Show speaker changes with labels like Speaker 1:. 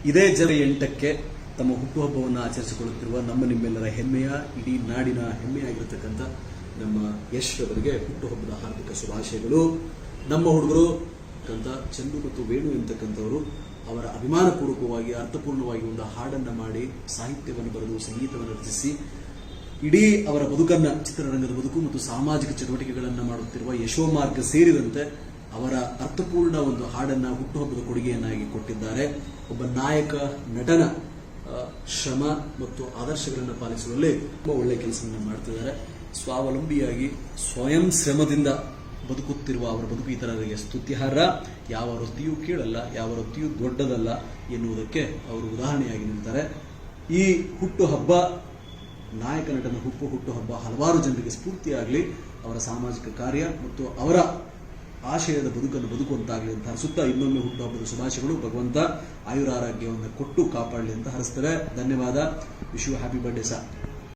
Speaker 1: ಇದೇ ಜನವರಿ 8ಕ್ಕೆ ತಮ್ಮ ಹುಟ್ಟುಹಬ್ಬವನ್ನು ಆಚರಿಸಿಕೊಳ್ಳುತ್ತಿರುವ ನಮ್ಮ ನಿಮ್ಮೆಲ್ಲರ ಹೆಮ್ಮೆಯ ಇಡೀ ನಾಡಿನ ಹೆಮ್ಮೆಯಾಗಿರತಕ್ಕಂಥ ನಮ್ಮ ಯಶ್ ಅವರಿಗೆ ಹುಟ್ಟುಹಬ್ಬದ ಹಾರ್ದಿಕ ಶುಭಾಶಯಗಳು. ನಮ್ಮ ಹುಡುಗರು ಚಂದು ಮತ್ತು ವೇಣು ಎಂತಕ್ಕಂಥವರು ಅವರ ಅಭಿಮಾನಪೂರ್ವಕವಾಗಿ ಅರ್ಥಪೂರ್ಣವಾಗಿ ಒಂದು ಹಾಡನ್ನು ಮಾಡಿ ಸಾಹಿತ್ಯವನ್ನು ಬರೆದು ಸಂಗೀತವನ್ನು ರಚಿಸಿ ಇಡೀ ಅವರ ಬದುಕನ್ನ ಚಿತ್ರರಂಗದ ಬದುಕು ಮತ್ತು ಸಾಮಾಜಿಕ ಚಟುವಟಿಕೆಗಳನ್ನು ಮಾಡುತ್ತಿರುವ ಯಶೋಮಾರ್ಗ ಸೇರಿದಂತೆ ಅವರ ಅರ್ಥಪೂರ್ಣ ಒಂದು ಹಾಡನ್ನ ಹುಟ್ಟುಹಬ್ಬದ ಕೊಡುಗೆಯನ್ನಾಗಿ ಕೊಟ್ಟಿದ್ದಾರೆ. ಒಬ್ಬ ನಾಯಕ ನಟನ ಶ್ರಮ ಮತ್ತು ಆದರ್ಶಗಳನ್ನು ಪಾಲಿಸುವಲ್ಲಿ ತುಂಬಾ ಒಳ್ಳೆಯ ಕೆಲಸವನ್ನು ಮಾಡ್ತಿದ್ದಾರೆ. ಸ್ವಾವಲಂಬಿಯಾಗಿ ಸ್ವಯಂ ಶ್ರಮದಿಂದ ಬದುಕುತ್ತಿರುವ ಅವರ ಬದುಕು ಇತರರಿಗೆ ಸ್ತುತ್ಯಾರ್ಹ. ಯಾವ ವೃತ್ತಿಯೂ ಕೀಳಲ್ಲ, ಯಾವ ವೃತ್ತಿಯೂ ದೊಡ್ಡದಲ್ಲ ಎನ್ನುವುದಕ್ಕೆ ಅವರು ಉದಾಹರಣೆಯಾಗಿ ನಿಲ್ತಾರೆ. ಈ ಹುಟ್ಟುಹಬ್ಬ ನಾಯಕ ನಟನ ಹುಟ್ಟುಹಬ್ಬ ಹಲವಾರು ಜನರಿಗೆ ಸ್ಫೂರ್ತಿಯಾಗಲಿ, ಅವರ ಸಾಮಾಜಿಕ ಕಾರ್ಯ ಮತ್ತು ಅವರ ಆಶಯದ ಬದುಕನ್ನು ಬದುಕುವಂತಾಗಲಿ ಅಂತ ಹರಿಸುತ್ತಾ ಇನ್ನೊಮ್ಮೆ ಹುಟ್ಟುಹಬ್ಬದ ಶುಭಾಶಯಗಳು. ಭಗವಂತ ಆಯುರಾರೋಗ್ಯವನ್ನು ಕೊಟ್ಟು ಕಾಪಾಡಲಿ ಅಂತ ಹರಿಸ್ತೇವೆ. ಧನ್ಯವಾದ. Wish you happy birthday sir.